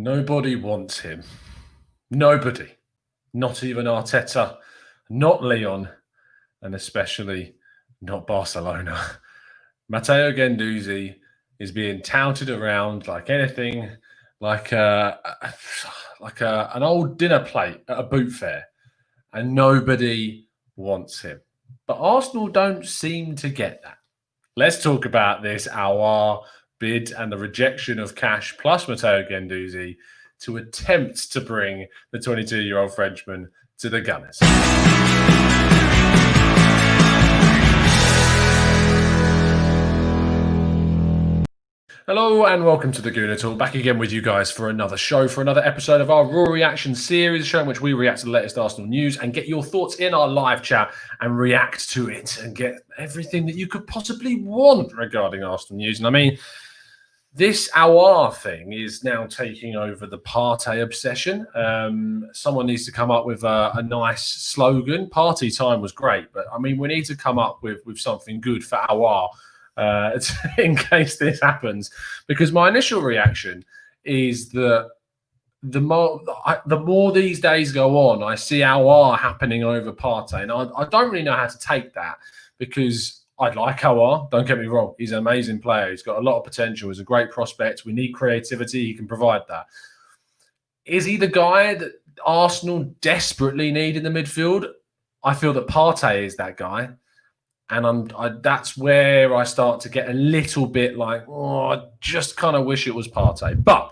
Nobody wants him. Nobody. Not even Arteta, not Lyon, and especially not Barcelona. Matteo Guendouzi is being touted around like anything, like an old dinner plate at a boot fair, and nobody wants him. But Arsenal don't seem to get that. Let's talk about this Auoar bid and the rejection of cash plus Matteo Guendouzi to attempt to bring the 22-year-old Frenchman to the Gunners. Hello and welcome to the Gooner Talk. Back again with you guys for another show, for another episode of our Raw Reaction series, a show in which we react to the latest Arsenal news and get your thoughts in our live chat and react to it and get everything that you could possibly want regarding Arsenal news. And I mean, this Auoar thing is now taking over the Partey obsession. Someone needs to come up with a nice slogan. Party time was great, but I mean, we need to come up with something good for Auoar. In case this happens, because my initial reaction is that the more these days go on, I see Auoar happening over Partey, and I don't really know how to take that, because I like Auoar, don't get me wrong, he's an amazing player, he's got a lot of potential, he's a great prospect, we need creativity, he can provide that. Is he the guy that Arsenal desperately need in the midfield? I feel that Partey is that guy. And that's where I start to get a little bit like, oh, I just kind of wish it was Partey. But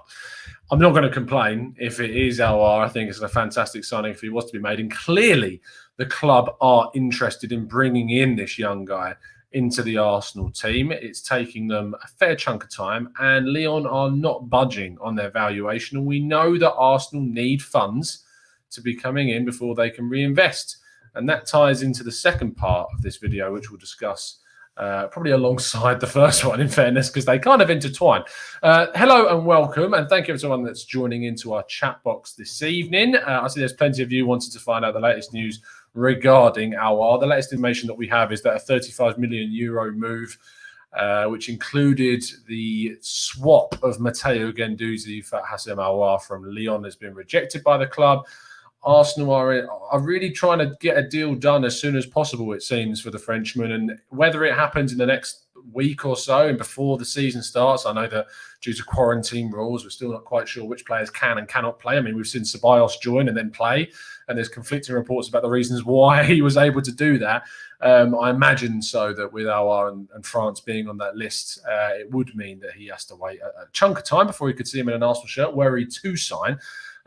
I'm not going to complain if it is Auoar. I think it's a fantastic signing if he was to be made. And clearly the club are interested in bringing in this young guy into the Arsenal team. It's taking them a fair chunk of time. And Lyon are not budging on their valuation. And we know that Arsenal need funds to be coming in before they can reinvest. And that ties into the second part of this video, which we'll discuss probably alongside the first one, in fairness, because they kind of intertwine. Hello and welcome, and thank you to everyone that's joining into our chat box this evening. I see there's plenty of you wanting to find out the latest news regarding Auoar. The latest information that we have is that a 35 million euro move, which included the swap of Matteo Guendouzi for Houssem Auoar from Lyon, has been rejected by the club. Arsenal are really trying to get a deal done as soon as possible, it seems, for the Frenchman. And whether it happens in the next week or so and before the season starts, I know that due to quarantine rules, we're still not quite sure which players can and cannot play. I mean, we've seen Ceballos join and then play, and there's conflicting reports about the reasons why he was able to do that. I imagine so that with Auoar and France being on that list, it would mean that he has to wait a chunk of time before he could see him in an Arsenal shirt, were he to sign.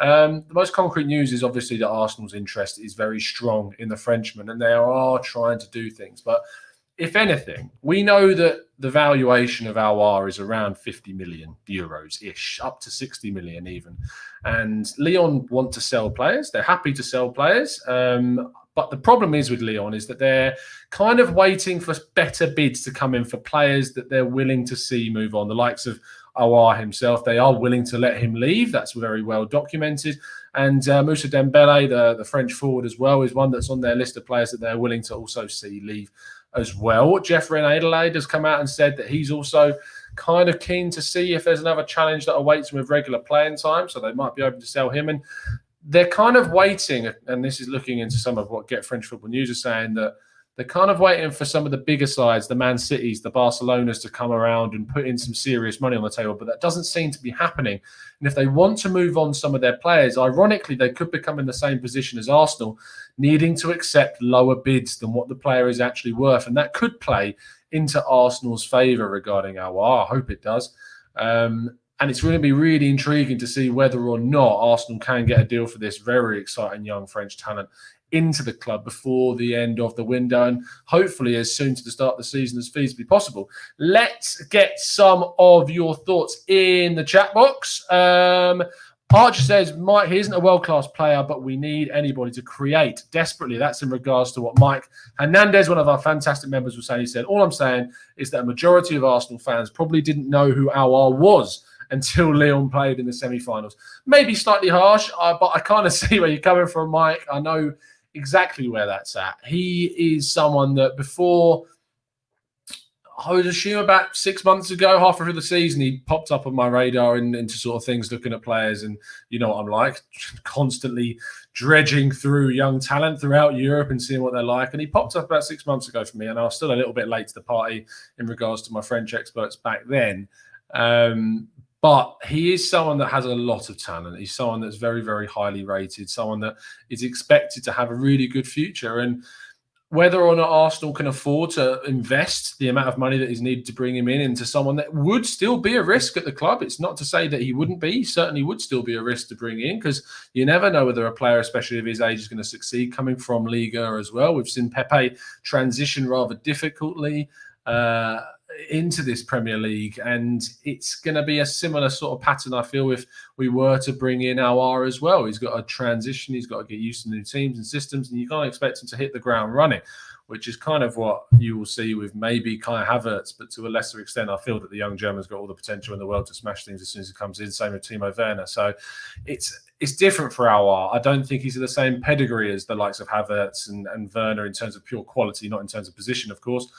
The most concrete news is obviously that Arsenal's interest is very strong in the Frenchman, and they are trying to do things. But if anything, we know that the valuation of Auoar is around 50 million euros-ish, up to 60 million even. And Lyon want to sell players. They're happy to sell players. But the problem is with Lyon is that they're kind of waiting for better bids to come in for players that they're willing to see move on. The likes of Auoar himself, they are willing to let him leave. That's very well documented. And Moussa Dembele, the French forward as well, is one that's on their list of players that they're willing to also see leave as well. Jeffrey Adelaide has come out and said that he's also kind of keen to see if there's another challenge that awaits him with regular playing time, so they might be open to sell him. And they're kind of waiting, and this is looking into some of what Get French Football News is saying, that they're kind of waiting for some of the bigger sides, the Man Cities, the Barcelonas, to come around and put in some serious money on the table. But that doesn't seem to be happening. And if they want to move on some of their players, ironically, they could become in the same position as Arsenal, needing to accept lower bids than what the player is actually worth. And that could play into Arsenal's favour regarding Auoar. I hope it does. And it's going to be really intriguing to see whether or not Arsenal can get a deal for this very exciting young French talent into the club before the end of the window, and hopefully as soon to the start of the season as feasibly possible. Let's get some of your thoughts in the chat box. Archer says, Mike, he isn't a world-class player, but we need anybody to create desperately. That's in regards to what Mike Hernandez, one of our fantastic members, was saying. He said, all I'm saying is that a majority of Arsenal fans probably didn't know who Auoar was until Lyon played in the semi-finals. Maybe slightly harsh, but I kind of see where you're coming from, Mike. I know exactly where that's at. He is someone that before I would assume about 6 months ago, halfway through the season, he popped up on my radar and into sort of things, looking at players. And you know what I'm like, constantly dredging through young talent throughout Europe and seeing what they're like. And he popped up about 6 months ago for me, and I was still a little bit late to the party in regards to my French experts back then. But he is someone that has a lot of talent. He's someone that's very, very highly rated, someone that is expected to have a really good future. And whether or not Arsenal can afford to invest the amount of money that is needed to bring him in into someone that would still be a risk at the club. It's not to say that he wouldn't be. He certainly would still be a risk to bring in, because you never know whether a player, especially of his age, is going to succeed coming from Liga as well. We've seen Pepe transition rather difficultly into this Premier League, and it's going to be a similar sort of pattern, I feel, if we were to bring in Auoar as well. He's got a transition, he's got to get used to new teams and systems, and you can't expect him to hit the ground running, which is kind of what you will see with maybe Kai Havertz, but to a lesser extent, I feel that the young German's got all the potential in the world to smash things as soon as he comes in. Same with Timo Werner. So it's different for Auoar. I don't think he's the same pedigree as the likes of Havertz and Werner in terms of pure quality, not in terms of position, of course.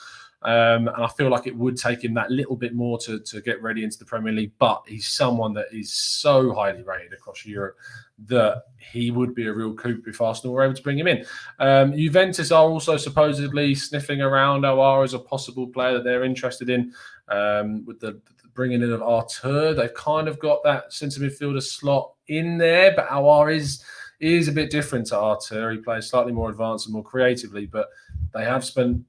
And I feel like it would take him that little bit more to get ready into the Premier League. But he's someone that is so highly rated across Europe that he would be a real coup if Arsenal were able to bring him in. Juventus are also supposedly sniffing around Auoar as a possible player that they're interested in. With the bringing in of Auoar, they've kind of got that centre midfielder slot in there, but Auoar is a bit different to Auoar. He plays slightly more advanced and more creatively, but they have spent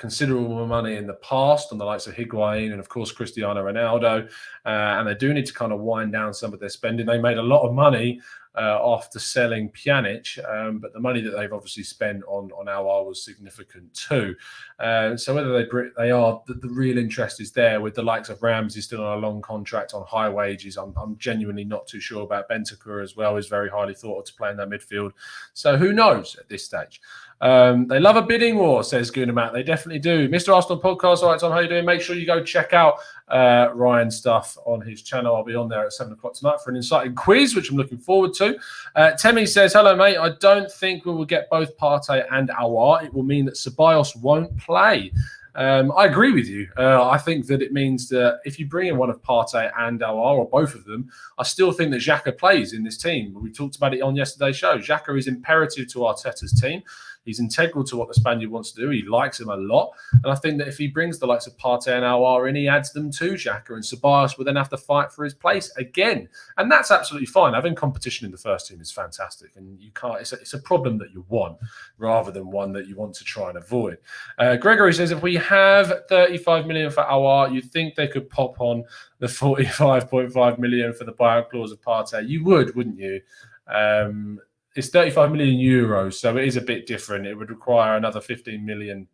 considerable money in the past on the likes of Higuain and of course Cristiano Ronaldo, and they do need to kind of wind down some of their spending. They made a lot of money after selling Pjanic, but the money that they've obviously spent on Auoar was significant too. So whether they are, the real interest is there with the likes of Ramsey still on a long contract on high wages. I'm genuinely not too sure about Bentancur as well. Is very highly thought of to play in that midfield. So who knows at this stage? They love a bidding war, says Guendouzi. They definitely do. Mr. Arsenal Podcast. All right, Tom, how you doing? Make sure you go check out Ryan's stuff on his channel. I'll be on there at 7 o'clock tonight for an exciting quiz, which I'm looking forward to. Temi says, hello, mate. I don't think we will get both Partey and Auoar. It will mean that Ceballos won't play. I agree with you. I think that it means that if you bring in one of Partey and Auoar, or both of them, I still think that Xhaka plays in this team. We talked about it on yesterday's show. Xhaka is imperative to Arteta's team. He's integral to what the Spaniard wants to do. He likes him a lot. And I think that if he brings the likes of Partey and Auoar in, he adds them to Xhaka, and Ceballos will then have to fight for his place again. And that's absolutely fine. Having competition in the first team is fantastic. And you can't. It's a problem that you want rather than one that you want to try and avoid. Gregory says, if we have 35 million for Auoar, you'd think they could pop on the 45.5 million for the buyout clause of Partey. You would, wouldn't you? It's 35 million euros, so it is a bit different. It would require another 15 million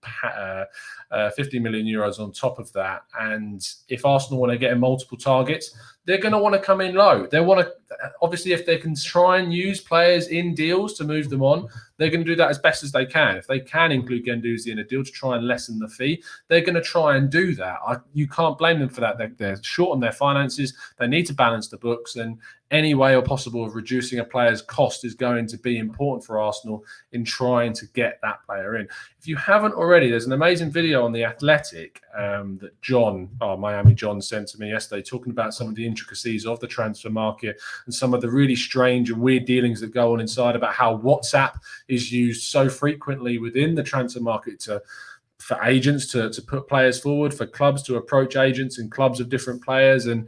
euros on top of that. And if Arsenal want to get in multiple targets, they're going to want to come in low. They want to, obviously, if they can try and use players in deals to move them on, they're going to do that as best as they can. If they can include Guendouzi in a deal to try and lessen the fee, they're going to try and do that. You can't blame them for that. They're short on their finances. They need to balance the books, and any way or possible of reducing a player's cost is going to be important for Arsenal in trying to get that player in. If you haven't already, there's an amazing video on The Athletic that Miami John sent to me yesterday, talking about some of the intricacies of the transfer market and some of the really strange and weird dealings that go on inside, about how WhatsApp is used so frequently within the transfer market for agents to put players forward, for clubs to approach agents and clubs of different players. And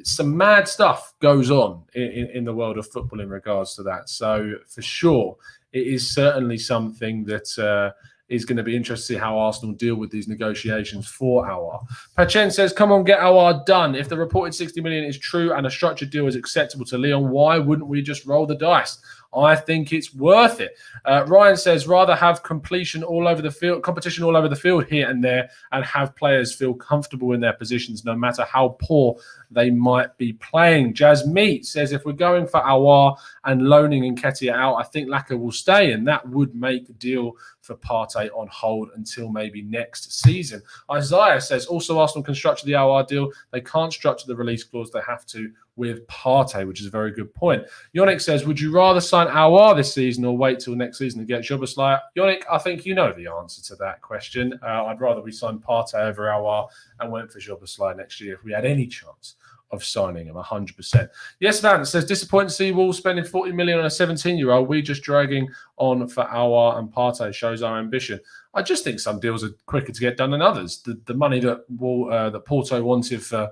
some mad stuff goes on in the world of football in regards to that. So for sure, it is certainly something that is going to be interesting to see how Arsenal deal with these negotiations for Auoar. Pachen says, come on, get Auoar done. If the reported 60 million is true and a structured deal is acceptable to Lyon, why wouldn't we just roll the dice? I think it's worth it. Ryan says, rather have competition all over the field here and there, and have players feel comfortable in their positions no matter how poor they might be playing. Jazz Meat says, if we're going for Auoar and loaning Nketiah out, I think Laka will stay, and that would make the deal for Partey on hold until maybe next season. Isaiah says, also Arsenal can structure the Auoar deal. They can't structure the release clause. They have to with Partey, which is a very good point. Yannick says, would you rather sign Auoar this season or wait till next season to get Szoboszlai? Yannick, I think you know the answer to that question. I'd rather we sign Partey over Auoar and went for Szoboszlai next year if we had any chance of signing him 100%. Yes, Vance says, disappointing to see Wolves spending 40 million on a 17-year-old. We just dragging on for Auoar and Partey shows our ambition. I just think some deals are quicker to get done than others. The money that Porto wanted for,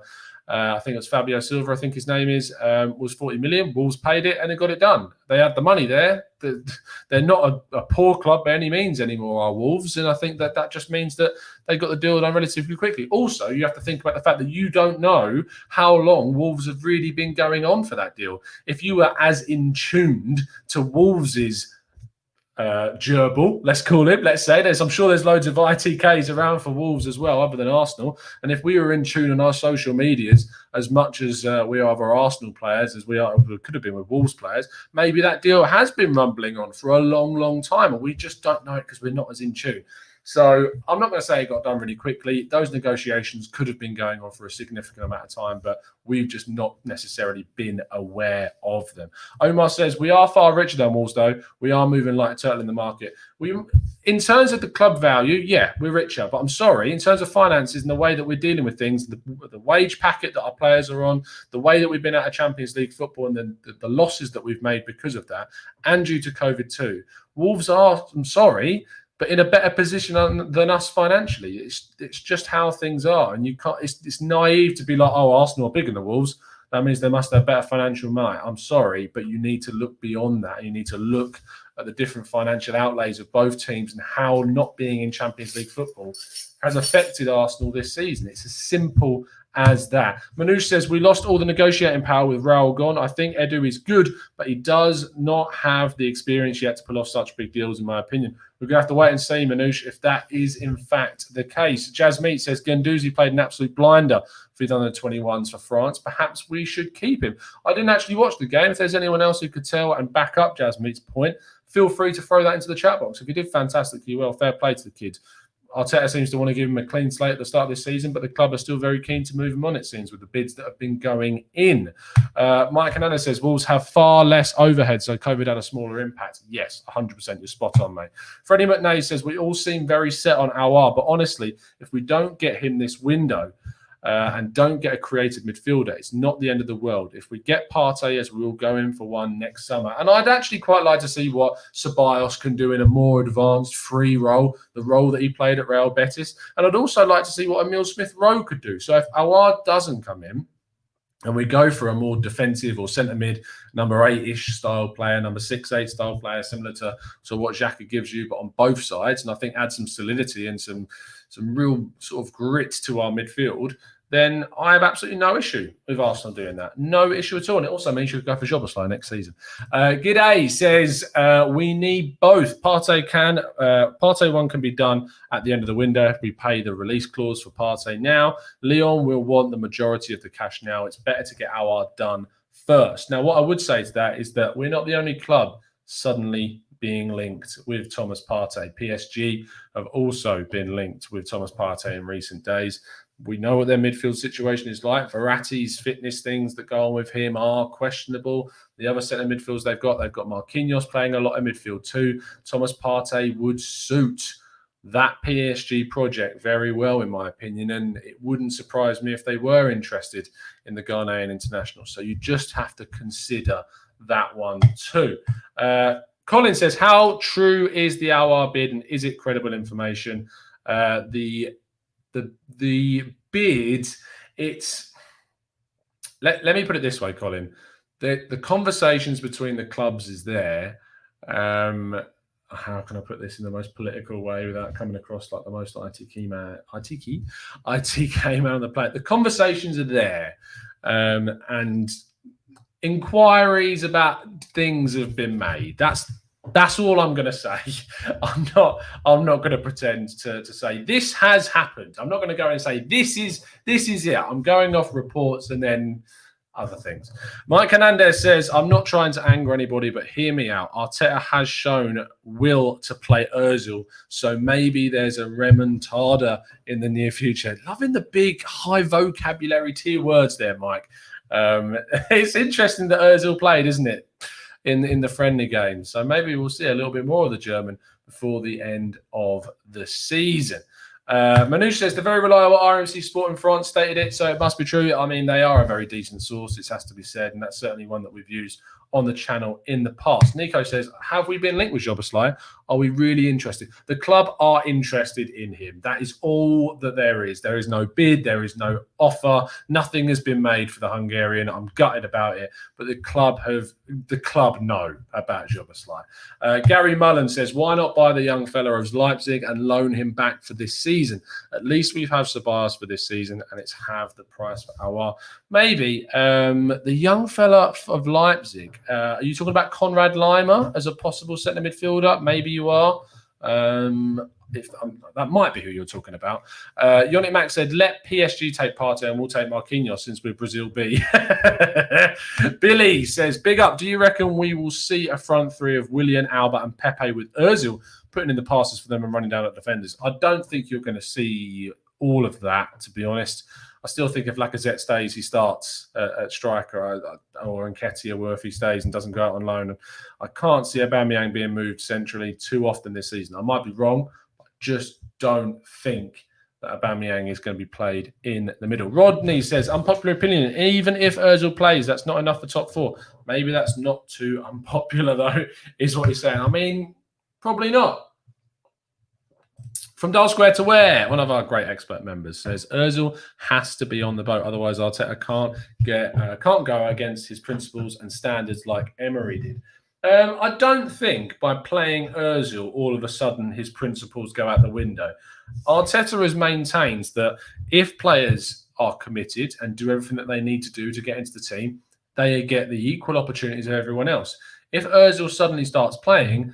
I think it's Fabio Silva, I think his name is, was 40 million. Wolves paid it and they got it done. They had the money there. They're not a poor club by any means anymore, our Wolves. And I think that just means that they got the deal done relatively quickly. Also, you have to think about the fact that you don't know how long Wolves have really been going on for that deal. If you were as in tuned to Wolves's gerbil, let's call it. Let's say I'm sure there's loads of ITKs around for Wolves as well, other than Arsenal. And if we were in tune on our social medias as much as we are of our Arsenal players, as we could have been with Wolves players, maybe that deal has been rumbling on for a long, long time, and we just don't know it because we're not as in tune. So I'm not going to say it got done really quickly. Those negotiations could have been going on for a significant amount of time, but we've just not necessarily been aware of them. Omar says, we are far richer than Wolves, though. We are moving like a turtle in the market. In terms of the club value, yeah, we're richer. But I'm sorry, in terms of finances and the way that we're dealing with things, the wage packet that our players are on, the way that we've been out of Champions League football and the losses that we've made because of that, and due to COVID too, Wolves are, I'm sorry, but in a better position than us financially. It's just how things are, and you can't. It's naive to be like, oh, Arsenal are bigger than the Wolves. That means they must have better financial might. I'm sorry, but you need to look beyond that. You need to look at the different financial outlays of both teams and how not being in Champions League football has affected Arsenal this season. It's as simple as that. Manoush says, we lost all the negotiating power with Raul gone. I think Edu is good, but he does not have the experience yet to pull off such big deals, in my opinion. We're going to have to wait and see, Manoush, if that is in fact the case. Jasmeet says, Guendouzi played an absolute blinder for the under-21s for France. Perhaps we should keep him. I didn't actually watch the game. If there's anyone else who could tell and back up Jasmeet's point, feel free to throw that into the chat box. If he did fantastically well, fair play to the kid. Arteta seems to want to give him a clean slate at the start of this season, but the club are still very keen to move him on, it seems, with the bids that have been going in. Mike Canana says, Wolves have far less overhead, so COVID had a smaller impact. Yes, 100%. You're spot on, mate. Freddie McNay says, we all seem very set on Auoar, but honestly, if we don't get him this window, and don't get a creative midfielder, it's not the end of the world. If we get Partey, as we will go in for one next summer, and I'd actually quite like to see what Ceballos can do in a more advanced free role, the role that he played at Real Betis, and I'd also like to see what Emile Smith-Rowe could do. So if Auoar doesn't come in, and we go for a more defensive or centre mid, number 8-ish style player, number 6-8 style player, similar to what Xhaka gives you, but on both sides, and I think add some solidity and some real sort of grit to our midfield, then I have absolutely no issue with Arsenal doing that. No issue at all. And it also means you could go for Szoboszlai next season. G'day says, we need both. Partey one can be done at the end of the window if we pay the release clause for Partey now. Lyon will want the majority of the cash now. It's better to get Auoar done first. Now, what I would say to that is that we're not the only club suddenly being linked with Thomas Partey. PSG have also been linked with Thomas Partey in recent days. We know what their midfield situation is like. Verratti's fitness things that go on with him are questionable. The other centre midfields they've got Marquinhos playing a lot of midfield too. Thomas Partey would suit that PSG project very well, in my opinion, and it wouldn't surprise me if they were interested in the Ghanaian international. So you just have to consider that one too. Colin says, how true is the Auoar bid and is it credible information? The bid, it's let me put it this way, Colin. The conversations between the clubs is there. How can I put this in the most political way without coming across like the most ITK man on the planet? The conversations are there, and inquiries about things have been made. That's all I'm going to say. I'm not going to pretend to say this has happened. I'm not going to go and say this is it. I'm going off reports and then other things. Mike Hernandez says, I'm not trying to anger anybody, but hear me out. Arteta has shown will to play Ozil, so maybe there's a remontada in the near future. Loving the big high vocabulary tier words there, Mike. It's interesting that Ozil played, isn't it, in the friendly game? So maybe we'll see a little bit more of the German before the end of the season. Manouche says the very reliable RMC Sport in France stated it, so it must be true. I mean, they are a very decent source, it has to be said, and that's certainly one that we've used on the channel in the past. Nico says, have we been linked with Szoboszlai? Are we really interested? The club are interested in him. That is all that there is. There is no bid. There is no offer. Nothing has been made for the Hungarian. I'm gutted about it, but the club know about Szoboszlai. Gary Mullen says, why not buy the young fella of Leipzig and loan him back for this season? At least we've had Ceballos for this season, and it's half the price for Auoar. Maybe the young fella of Leipzig. Are you talking about Konrad Laimer as a possible centre midfielder? Maybe you are. That might be who you're talking about. Yannick Max said, let PSG take Partey and we'll take Marquinhos since we're Brazil B. Billy says, big up. Do you reckon we will see a front three of Willian, Albert and Pepe with Ozil putting in the passes for them and running down at defenders? I don't think you're going to see all of that, to be honest. I still think if Lacazette stays, he starts at striker, or Nketiah, or if he stays and doesn't go out on loan. And I can't see Aubameyang being moved centrally too often this season. I might be wrong, but I just don't think that Aubameyang is going to be played in the middle. Rodney says, unpopular opinion, even if Ozil plays, that's not enough for top four. Maybe that's not too unpopular, though, is what he's saying. I mean, probably not. From Dull Square to Where, one of our great expert members says Ozil has to be on the boat, otherwise Arteta can't go against his principles and standards like Emery did. I don't think by playing Ozil, all of a sudden his principles go out the window. Arteta has maintained that if players are committed and do everything that they need to do to get into the team, they get the equal opportunities of everyone else. If Ozil suddenly starts playing,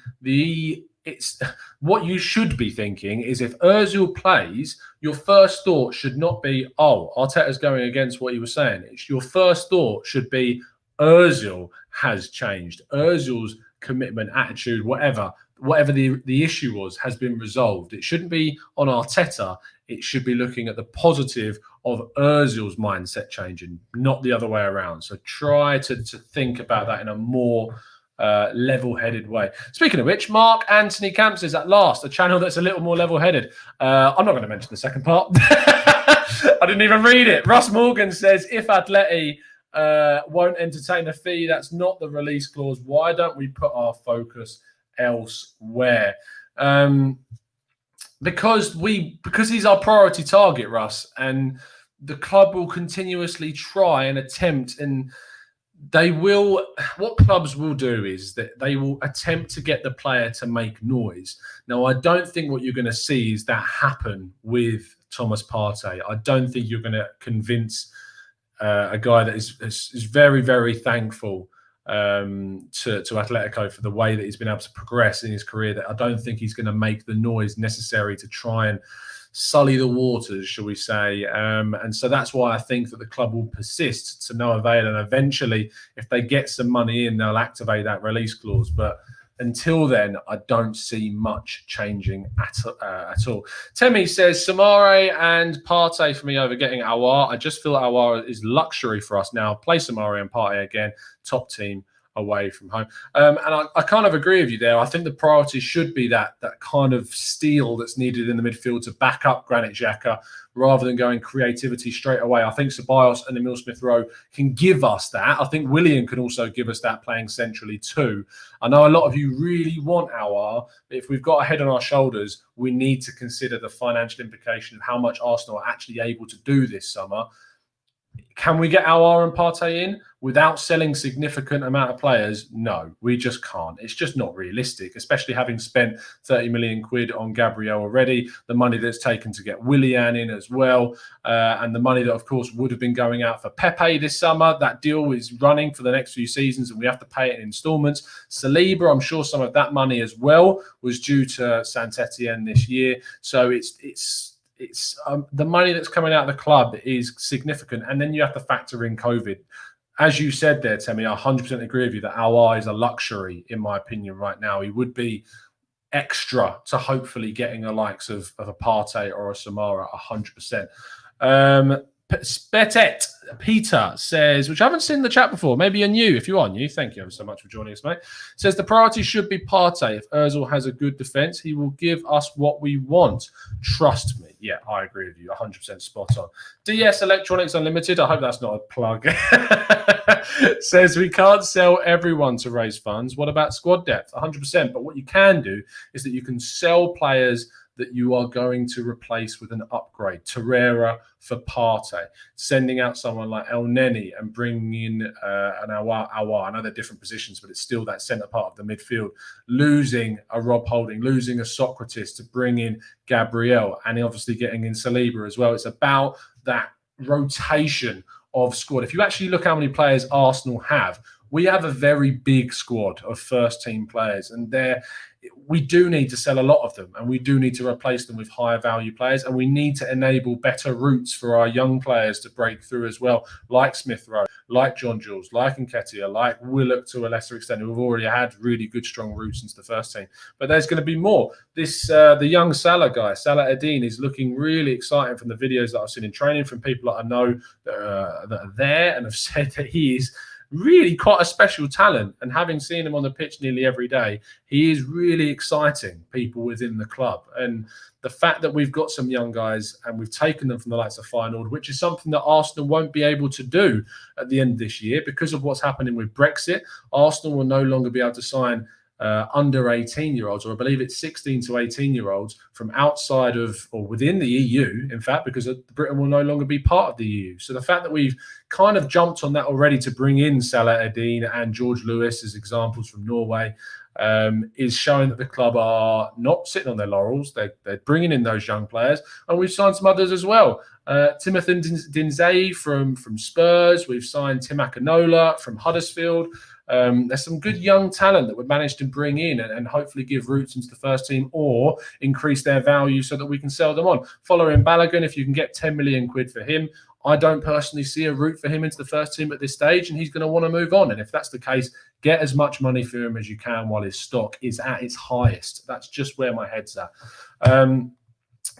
it's what you should be thinking is if Ozil plays, your first thought should not be, oh, Arteta's going against what he was saying. Your first thought should be Ozil has changed. Ozil's commitment, attitude, whatever the issue was, has been resolved. It shouldn't be on Arteta. It should be looking at the positive of Ozil's mindset changing, not the other way around. So try to think about that in a more level-headed way. Speaking of which, Mark Anthony Camp says, at last, a channel that's a little more level-headed. I'm not going to mention the second part. I didn't even read it. Russ Morgan says, if Atleti won't entertain a fee, that's not the release clause. Why don't we put our focus elsewhere? Because he's our priority target, Russ, and the club will continuously try and attempt, and what clubs will do is that they will attempt to get the player to make noise. Now, I don't think what you're going to see is that happen with Thomas Partey. I don't think you're going to convince a guy that is very, very thankful to Atletico for the way that he's been able to progress in his career, that I don't think he's going to make the noise necessary to try and sully the waters, shall we say. And so that's why I think that the club will persist to no avail. And eventually, if they get some money in, they'll activate that release clause. But until then, I don't see much changing at all. Temi says, Samare and Partey for me over getting Auoar. I just feel Auoar is luxury for us now. Play Samare and Partey again. Top team away from home. And I kind of agree with you there. I think the priority should be that kind of steel that's needed in the midfield to back up Granit Xhaka rather than going creativity straight away. I think Ceballos and Emile Smith-Rowe can give us that. I think Willian can also give us that playing centrally too. I know a lot of you really want Auoar, but if we've got a head on our shoulders, we need to consider the financial implication of how much Arsenal are actually able to do this summer. Can we get Auoar and Partey in without selling significant amount of players? No, we just can't. It's just not realistic, especially having spent 30 million quid on Gabriel already, the money that's taken to get Willian in as well, and the money that, of course, would have been going out for Pepe this summer. That deal is running for the next few seasons, and we have to pay it in installments. Saliba, I'm sure some of that money as well was due to Saint-Etienne this year. So it's the money that's coming out of the club is significant. And then you have to factor in COVID. As you said there, Temi, I 100% agree with you that Auoar is a luxury, in my opinion, right now. He would be extra to hopefully getting the likes of a Partey or a Samara, 100%. Spetet Peter says, which I haven't seen in the chat before. Maybe you're new. If you are new, thank you ever so much for joining us, mate. Says the priority should be Partey. If Ozil has a good defense, he will give us what we want. Trust me. Yeah, I agree with you. 100% spot on. DS Electronics Unlimited. I hope that's not a plug. Says we can't sell everyone to raise funds. What about squad depth? 100%. But what you can do is that you can sell players that you are going to replace with an upgrade. Torreira for Partey, sending out someone like El Neni and bringing in an Auoar. I know they're different positions, but it's still that centre part of the midfield. Losing a Rob Holding, losing a Socrates to bring in Gabriel, and obviously getting in Saliba as well. It's about that rotation of squad. If you actually look how many players Arsenal have, we have a very big squad of first-team players, and we do need to sell a lot of them, and we do need to replace them with higher value players, and we need to enable better routes for our young players to break through as well, like Smith Rowe, like John Jules, like Nketiah, like Willock to a lesser extent, who have already had really good, strong routes into the first team. But there's going to be more. The young Salah guy, Salah Eddin, is looking really exciting from the videos that I've seen in training from people that I know that are there and have said that he is really quite a special talent, and having seen him on the pitch nearly every day, he is really exciting people within the club. And the fact that we've got some young guys and we've taken them from the likes of Feyenoord, which is something that Arsenal won't be able to do at the end of this year because of what's happening with Brexit. Arsenal will no longer be able to sign under 18-year-olds, or I believe it's 16 to 18-year-olds from outside of or within the EU, in fact, because Britain will no longer be part of the EU. So the fact that we've kind of jumped on that already to bring in Salah Eddin and George Lewis as examples from Norway is showing that the club are not sitting on their laurels. They're bringing in those young players, and we've signed some others as well. Timothy Dinzey from Spurs. We've signed Tim Akinola from Huddersfield. There's some good young talent that we've managed to bring in and hopefully give roots into the first team or increase their value so that we can sell them on. Following Balogun, if you can get 10 million quid for him, I don't personally see a route for him into the first team at this stage, and he's going to want to move on. And if that's the case, get as much money for him as you can while his stock is at its highest. That's just where my head's at.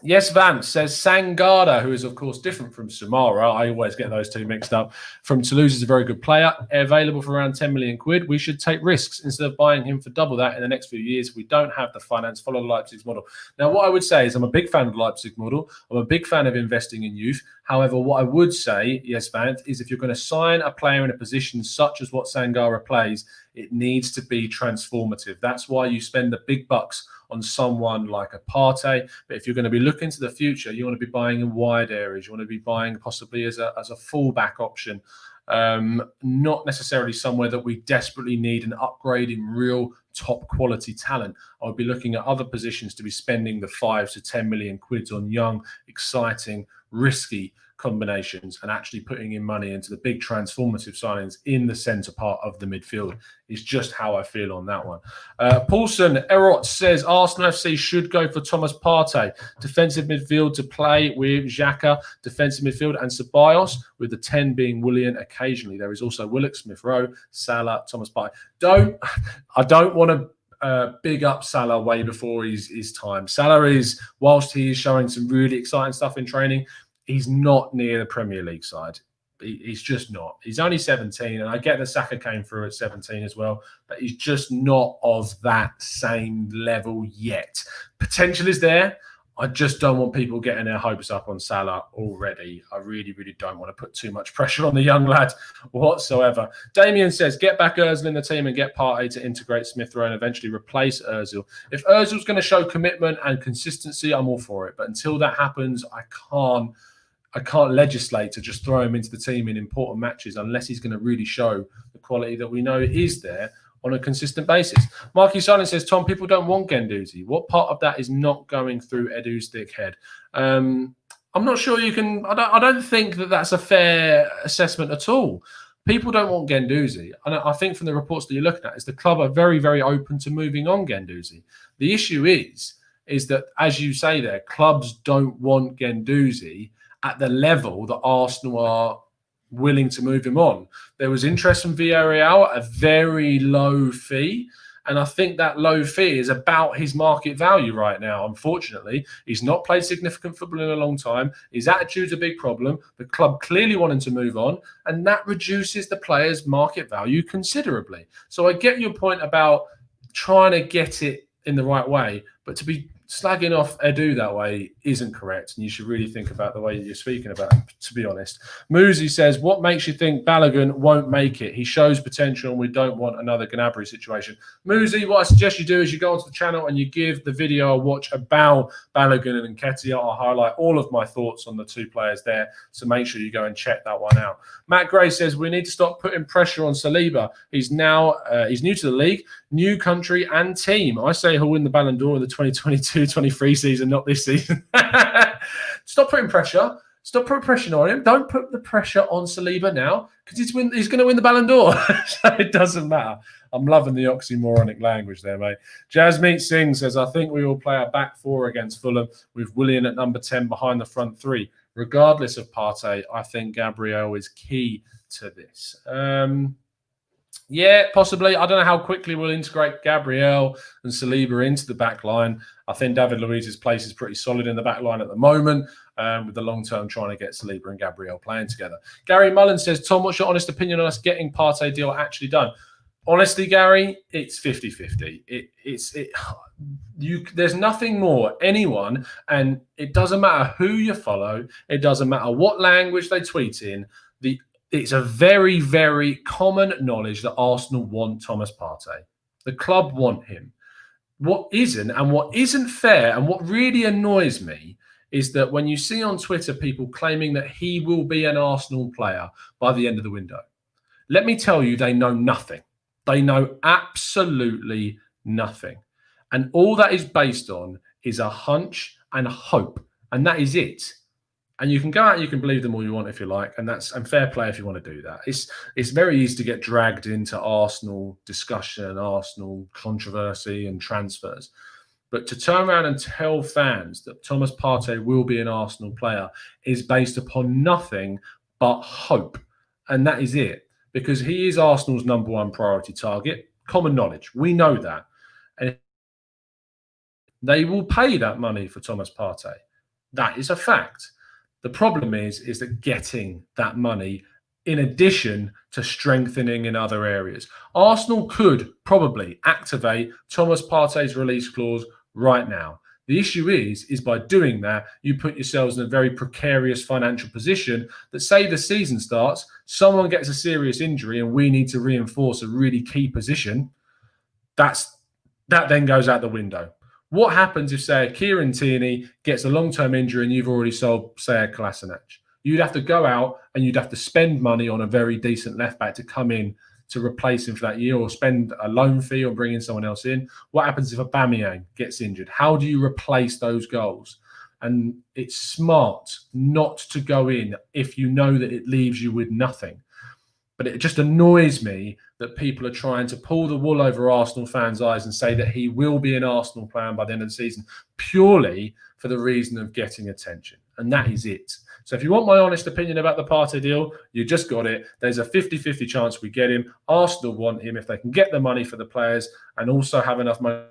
Yes, Vance says Sangada, who is, of course, different from Sumara. I always get those two mixed up. From Toulouse is a very good player, available for around 10 million quid. We should take risks instead of buying him for double that in the next few years. We don't have the finance. Follow Leipzig's model. Now, what I would say is I'm a big fan of the Leipzig model. I'm a big fan of investing in youth. However, what I would say, yes, Vance, is if you're going to sign a player in a position such as what Sangara plays, it needs to be transformative. That's why you spend the big bucks on someone like a Partey. But if you're going to be looking to the future, you want to be buying in wide areas. You want to be buying possibly as a fullback option, not necessarily somewhere that we desperately need an upgrade in real top quality talent. I would be looking at other positions to be spending the 5 to 10 million quids on young, exciting, risky combinations, and actually putting in money into the big transformative signings in the centre part of the midfield is just how I feel on that one. Paulson Erot says Arsenal FC should go for Thomas Partey, defensive midfield to play with Xhaka, defensive midfield, and Ceballos, with the 10 being Willian occasionally. There is also Willock, Smith Rowe, Salah, Thomas Partey. I don't want to big up Salah way before his time. Salah is, whilst he is showing some really exciting stuff in training, he's not near the Premier League side. He's just not. He's only 17, and I get that Saka came through at 17 as well, but he's just not of that same level yet. Potential is there. I just don't want people getting their hopes up on Salah already. I really, really don't want to put too much pressure on the young lad whatsoever. Damien says, get back Ozil in the team and get Partey to integrate Smith Rowe and eventually replace Ozil. If Ozil's going to show commitment and consistency, I'm all for it. But until that happens, I can't legislate to just throw him into the team in important matches unless he's going to really show the quality that we know is there on a consistent basis. Marky Silent says, Tom, people don't want Guendouzi. What part of that is not going through Edu's thick head? I'm not sure you can. I don't think that that's a fair assessment at all. People don't want Guendouzi. And I think from the reports that you're looking at, is the club are very, very open to moving on Guendouzi. The issue is that, as you say there, clubs don't want Guendouzi at the level that Arsenal are willing to move him on. There was interest from Villarreal at a very low fee, And I think that low fee is about his market value right now. Unfortunately, he's not played significant football in a long time. His attitude's a big problem. The club clearly wanting to move on, and that reduces the player's market value considerably. So I get your point about trying to get it in the right way, but to be slagging off Edu that way isn't correct, and you should really think about the way you're speaking about it, to be honest. Muzi says, what makes you think Balogun won't make it? He shows potential, and we don't want another Gnabry situation. Muzi, what I suggest you do is you go onto the channel and you give the video a watch about Balogun and Nketiah. I'll highlight all of my thoughts on the two players there, so make sure you go and check that one out. Matt Gray says, we need to stop putting pressure on Saliba. He's new to the league, new country and team. I say he'll win the Ballon d'Or in the 2022-23 season, not this season. Stop putting pressure. Stop putting pressure on him. Don't put the pressure on Saliba now, because he's going to win the Ballon d'Or. So it doesn't matter. I'm loving the oxymoronic language there, mate. Jasmeet Singh says, I think we will play a back four against Fulham with Willian at number 10 behind the front three. Regardless of Partey, I think Gabriel is key to this. Yeah, possibly. I don't know how quickly we'll integrate Gabriel and Saliba into the back line. I think David Luiz's place is pretty solid in the back line at the moment, with the long term trying to get Saliba and Gabriel playing together. Gary Mullen says, Tom, what's your honest opinion on us getting Partey deal actually done? Honestly, Gary, it's 50-50. There's nothing more. Anyone, and it doesn't matter who you follow, it doesn't matter what language they tweet in, it's a very, very common knowledge that Arsenal want Thomas Partey. The club want him. What isn't fair, and what really annoys me, is that when you see on Twitter people claiming that he will be an Arsenal player by the end of the window, let me tell you, they know nothing. They know absolutely nothing. And all that is based on is a hunch and a hope. And that is it. And you can go out and you can believe them all you want if you like, and fair play if you want to do that. It's very easy to get dragged into Arsenal discussion, Arsenal controversy and transfers. But to turn around and tell fans that Thomas Partey will be an Arsenal player is based upon nothing but hope. And that is it. Because he is Arsenal's number one priority target. Common knowledge. We know that. And they will pay that money for Thomas Partey. That is a fact. The problem is that getting that money in addition to strengthening in other areas. Arsenal could probably activate Thomas Partey's release clause right now. The issue is by doing that, you put yourselves in a very precarious financial position that, say the season starts, someone gets a serious injury and we need to reinforce a really key position. That then goes out the window. What happens if, say, Kieran Tierney gets a long-term injury and you've already sold, say, a Kolasinac? You'd have to go out and you'd have to spend money on a very decent left-back to come in to replace him for that year, or spend a loan fee or bring in someone else in. What happens if Aubameyang gets injured? How do you replace those goals? And it's smart not to go in if you know that it leaves you with nothing. But it just annoys me that people are trying to pull the wool over Arsenal fans' eyes and say that he will be an Arsenal player by the end of the season purely for the reason of getting attention. And that is it. So if you want my honest opinion about the Partey deal, you just got it. There's a 50-50 chance we get him. Arsenal want him if they can get the money for the players and also have enough money.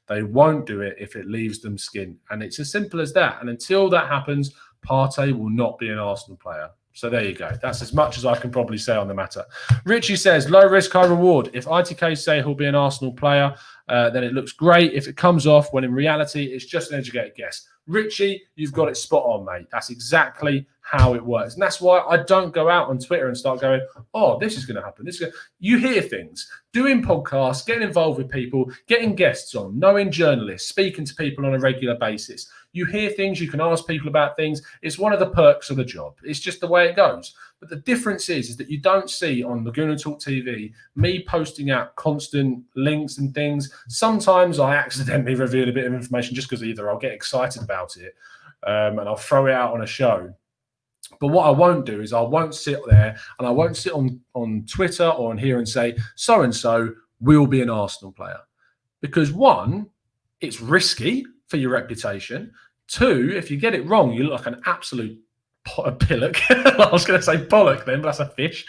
They won't do it if it leaves them skin. And it's as simple as that. And until that happens, Partey will not be an Arsenal player. So there you go. That's as much as I can probably say on the matter. Richie says, low risk, high reward. If ITK say he'll be an Arsenal player, then it looks great. If it comes off, when in reality, it's just an educated guess. Richie, you've got it spot on, mate. That's exactly how it works. And that's why I don't go out on Twitter and start going, oh, this is going to happen. You hear things, doing podcasts, getting involved with people, getting guests on, knowing journalists, speaking to people on a regular basis. You hear things, you can ask people about things. It's one of the perks of the job. It's just the way it goes. But the difference is that you don't see on Laguna Talk TV me posting out constant links and things. Sometimes I accidentally reveal a bit of information just because either I'll get excited about it and I'll throw it out on a show. But what I won't do is I won't sit there and I won't sit on Twitter or on here and say, so-and-so will be an Arsenal player. Because one, it's risky for your reputation. Two, if you get it wrong, you look like an absolute pillock. I was going to say pollock then, but that's a fish.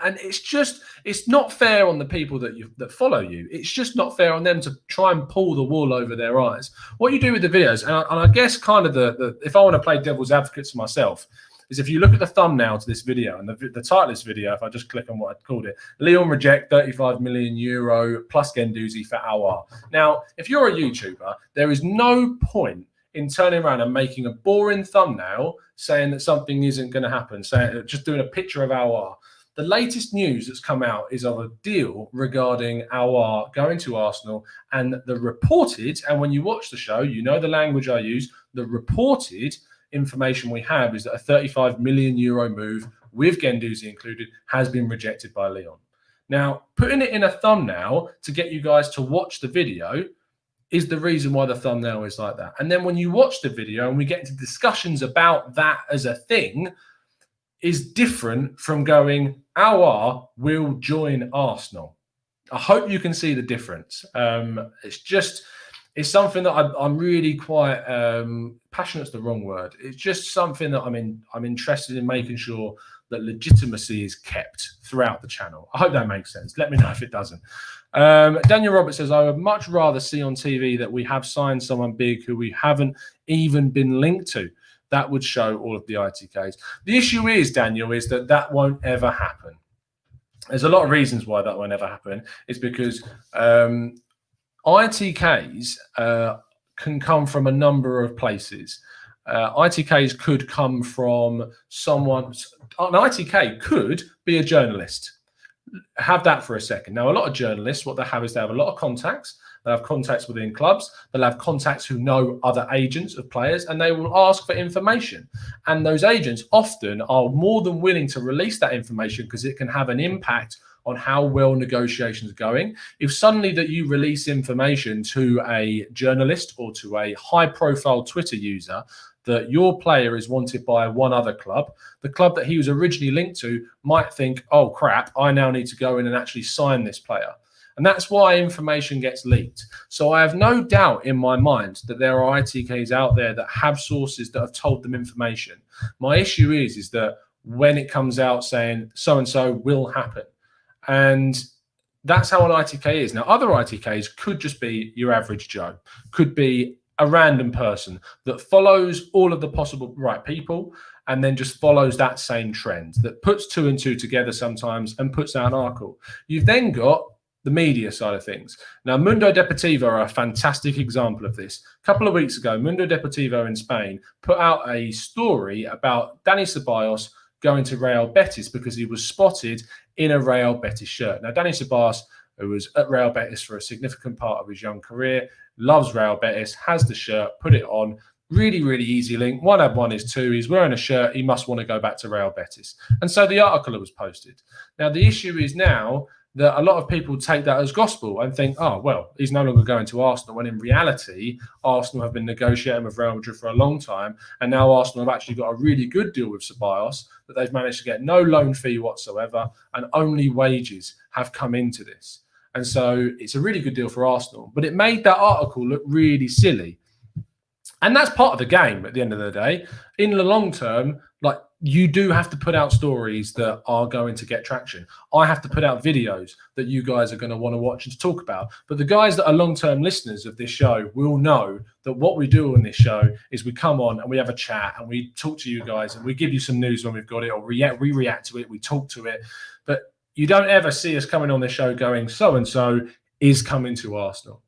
And it's not fair on the people that follow you. It's just not fair on them to try and pull the wool over their eyes. What you do with the videos, and I guess kind of if I want to play devil's advocate to myself, is if you look at the thumbnail to this video and the title of this video, if I just click on what I called it, Lyon reject 35 million euro plus Guendouzi for Auoar. Now, if you're a YouTuber, there is no point in turning around and making a boring thumbnail saying that something isn't going to happen, just doing a picture of Auoar. The latest news that's come out is of a deal regarding Auoar going to Arsenal, and the reported, and when you watch the show, you know the language I use, the reported information we have is that a 35 million euro move with Guendouzi included has been rejected by Lyon. Now, putting it in a thumbnail to get you guys to watch the video is the reason why the thumbnail is like that. And then when you watch the video and we get into discussions about that as a thing, is different from going, Auoar will join Arsenal. I hope you can see the difference. It's something that I'm really quite passionate's the wrong word. It's just something that I'm interested in making sure that legitimacy is kept throughout the channel. I hope that makes sense. Let me know if it doesn't. Daniel Roberts says, I would much rather see on TV that we have signed someone big who we haven't even been linked to. That would show all of the ITKs. The issue is, Daniel, is that won't ever happen. There's a lot of reasons why that won't ever happen. It's because ITKs can come from a number of places. ITKs could come from someone. An ITK could be a journalist. Have that for a second. Now, a lot of journalists, what they have is they have a lot of contacts. They have contacts within clubs. They'll have contacts who know other agents of players, and they will ask for information. And those agents often are more than willing to release that information because it can have an impact on how well negotiations are going. If suddenly that you release information to a journalist or to a high-profile Twitter user that your player is wanted by one other club, the club that he was originally linked to might think, oh, crap, I now need to go in and actually sign this player. And that's why information gets leaked. So I have no doubt in my mind that there are ITKs out there that have sources that have told them information. My issue is that when it comes out saying so-and-so will happen, and that's how an ITK is. Now, other ITKs could just be your average Joe, could be a random person that follows all of the possible right people and then just follows that same trend, that puts two and two together sometimes and puts out an article. You've then got the media side of things. Now, Mundo Deportivo are a fantastic example of this. A couple of weeks ago, Mundo Deportivo in Spain put out a story about Dani Ceballos going to Real Betis because he was spotted in a Real Betis shirt. Now, Dani Ceballos, who was at Real Betis for a significant part of his young career, loves Real Betis, has the shirt, put it on. Really, really easy link. 1 + 1 is 2. He's wearing a shirt. He must want to go back to Real Betis. And so the article was posted. Now, the issue is now that a lot of people take that as gospel and think, oh, well, he's no longer going to Arsenal, when in reality, Arsenal have been negotiating with Real Madrid for a long time, and now Arsenal have actually got a really good deal with Ceballos, that they've managed to get no loan fee whatsoever, and only wages have come into this. And so it's a really good deal for Arsenal, but it made that article look really silly. And that's part of the game at the end of the day. In the long term, like, you do have to put out stories that are going to get traction. I have to put out videos that you guys are going to want to watch and to talk about. But the guys that are long-term listeners of this show will know that what we do on this show is we come on and we have a chat and we talk to you guys and we give you some news when we've got it, or we react to it, we talk to it. But you don't ever see us coming on this show going, so-and-so is coming to Arsenal.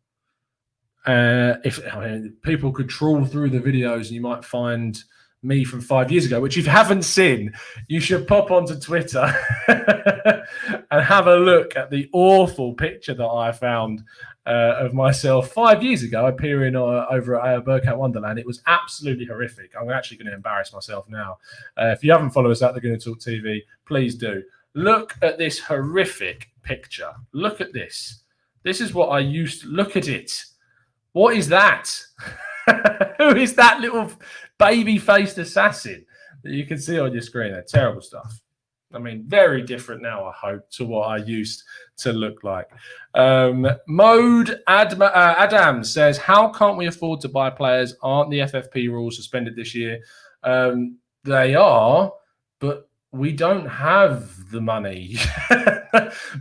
People could trawl through the videos and you might find me from 5 years ago, which if you haven't seen, you should pop onto Twitter and have a look at the awful picture that I found of myself 5 years ago appearing over at Burkout Wonderland. It was absolutely horrific. I'm actually going to embarrass myself now. If you haven't followed us at the Going to Talk TV, please do. Look at this horrific picture. Look at this. This is what I used to look at it. What is that? Who is that little baby-faced assassin that you can see on your screen there? Terrible stuff. I mean, very different now, I hope, to what I used to look like. Mode Adam says, how can't we afford to buy players? Aren't the FFP rules suspended this year? They are, but we don't have the money.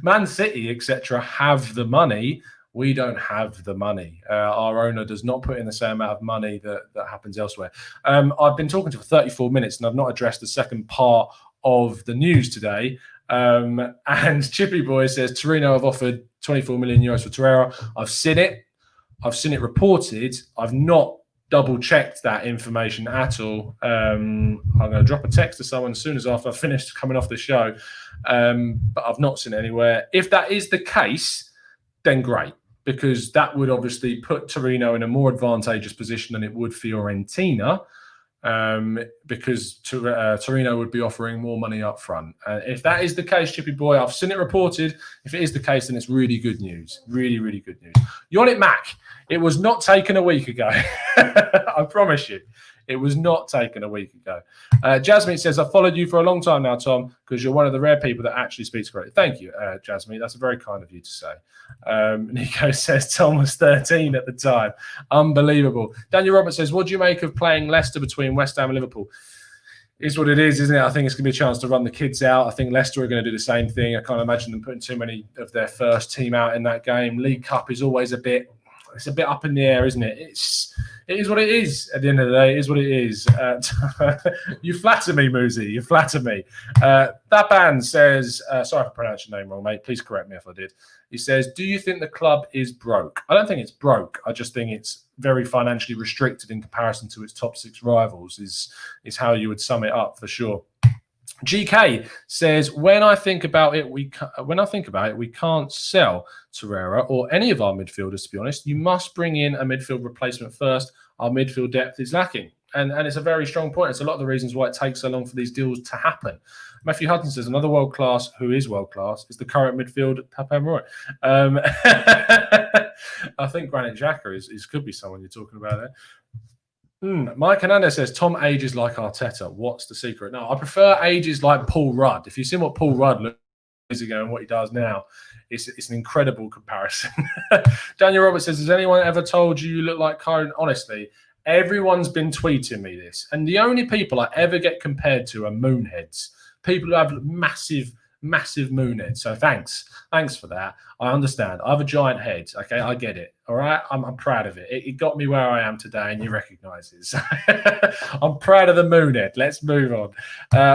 Man City, etc., have the money. We don't have the money. Our owner does not put in the same amount of money that happens elsewhere. I've been talking to you for 34 minutes and I've not addressed the second part of the news today. And Chippy Boy says Torino have offered 24 million euros for Torreira. I've seen it. I've seen it reported. I've not double checked that information at all. I'm going to drop a text to someone as soon as after I've finished coming off the show. But I've not seen it anywhere. If that is the case, then great, because that would obviously put Torino in a more advantageous position than it would Fiorentina, because Torino would be offering more money up front. If that is the case, Chippy Boy, I've seen it reported. If it is the case, then it's really good news. Really, really good news. You want it, Mac? It was not taken a week ago. I promise you. It was not taken a week ago. Jasmine says, I've followed you for a long time now, Tom, because you're one of the rare people that actually speaks correctly. Thank you, Jasmine. That's very kind of you to say. Nico says Tom was 13 at the time. Unbelievable. Daniel Roberts says, what do you make of playing Leicester between West Ham and Liverpool? Is what it is, isn't it? I think it's going to be a chance to run the kids out. I think Leicester are going to do the same thing. I can't imagine them putting too many of their first team out in that game. League Cup is always a bit up in the air, isn't it? It is what it is. At the end of the day, it is what it is. You flatter me, Muzi. You flatter me. That band says, sorry if I pronounced your name wrong, mate. Please correct me if I did. He says, do you think the club is broke? I don't think it's broke. I just think it's very financially restricted in comparison to its top six rivals, is how you would sum it up for sure. GK says, when I think about it, we can't sell Torreira or any of our midfielders, to be honest. You must bring in a midfield replacement first. Our midfield depth is lacking. And it's a very strong point. It's a lot of the reasons why it takes so long for these deals to happen. Matthew Hutton says, another world-class, who is world-class, is the current midfield, Pape Roy. I think Granit Xhaka could be someone you're talking about there. Mike Hernandez says, Tom ages like Arteta. What's the secret? No, I prefer ages like Paul Rudd. If you've seen what Paul Rudd looked years ago and what he does now, it's an incredible comparison. Daniel Roberts says, has anyone ever told you look like Kyron? Honestly, everyone's been tweeting me this. And the only people I ever get compared to are moonheads. People who have massive moonheads. So thanks for that. I understand. I have a giant head. Okay, I get it. All right, I'm proud of it. It got me where I am today, and you recognise it. So I'm proud of the moonhead. Let's move on.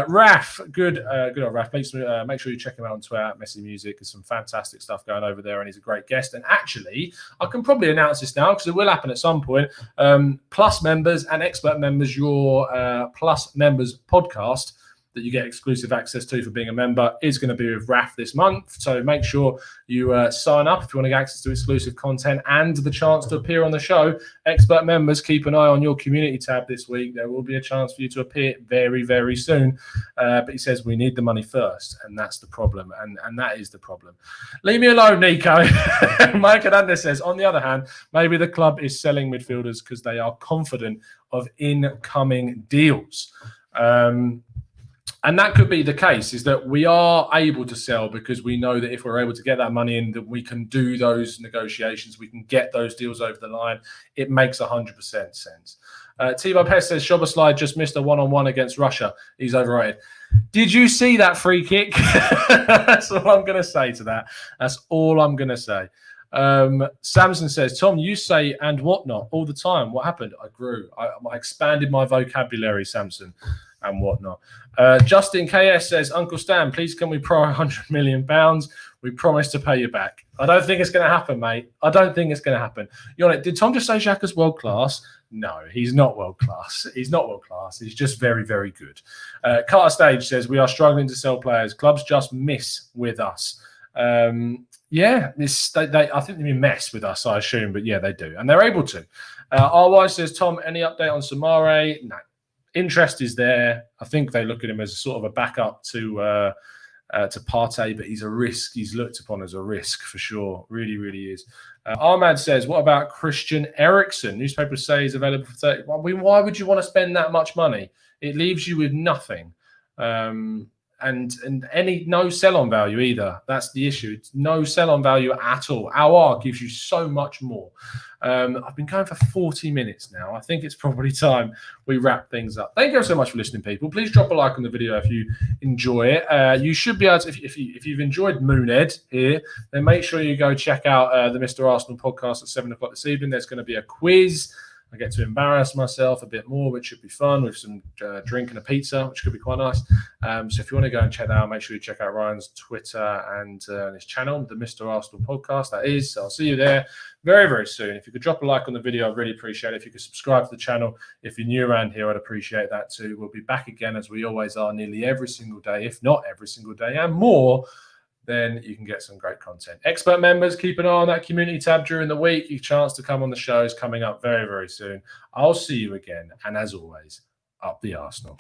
Raf, good old Raf. Make sure you check him out on Twitter at Messy Music. There's some fantastic stuff going over there, and he's a great guest. And actually, I can probably announce this now because it will happen at some point. Plus members and expert members, your Plus members podcast that you get exclusive access to for being a member is going to be with RAF this month. So make sure you sign up if you want to get access to exclusive content and the chance to appear on the show. Expert members, keep an eye on your community tab this week. There will be a chance for you to appear very, very soon. But he says we need the money first, and that's the problem. And that is the problem. Leave me alone, Nico. Mike Hernandez says, on the other hand, maybe the club is selling midfielders because they are confident of incoming deals. And that could be the case, is that we are able to sell because we know that if we're able to get that money in, that we can do those negotiations, we can get those deals over the line. It makes 100% sense. T-Bob Hess says, Szoboszlai just missed a one-on-one against Russia. He's overrated. Did you see that free kick? That's all I'm going to say to that. That's all I'm going to say. Samson says, Tom, you say and whatnot all the time. What happened? I grew. I expanded my vocabulary, Samson, and whatnot. Justin KS says, Uncle Stan, please can we borrow £100 million? We promise to pay you back. I don't think it's going to happen, mate. I don't think it's going to happen. Did Tom just say Xhaka's world class? No, he's not world class. He's not world class. He's just very, very good. Carter Stage says, we are struggling to sell players. Clubs just miss with us. I think they mess with us, I assume, but yeah, they do. And they're able to. Auoar says, Tom, any update on Samare? No. Interest is there. I think they look at him as a sort of a backup to Partey, but he's a risk. He's looked upon as a risk for sure. Really, really is. Ahmad says, what about Christian Eriksen? Newspapers say he's available for 30. Why would you want to spend that much money? It leaves you with nothing. and any no sell-on value either. That's the issue. It's no sell-on value at all. Auoar gives you so much more. I've been going for 40 minutes now. I think it's probably time we wrap things up. Thank you so much for listening, people. Please drop a like on the video if you enjoy it. You should be able to, if you've enjoyed Moonhead here, then make sure you go check out the Mr. Arsenal podcast at 7 o'clock this evening. There's going to be a quiz. I get to embarrass myself a bit more, which should be fun, with some drink and a pizza, which could be quite nice. So if you want to go and check that out, make sure you check out Ryan's Twitter and his channel, the Mr. Arsenal podcast, that is. So I'll see you there very, very soon. If you could drop a like on the video, I'd really appreciate it. If you could subscribe to the channel, if you're new around here, I'd appreciate that too. We'll be back again, as we always are, nearly every single day, if not every single day, and more. Then you can get some great content. Expert members, keep an eye on that community tab during the week. Your chance to come on the show is coming up very, very soon. I'll see you again. And as always, up the Arsenal.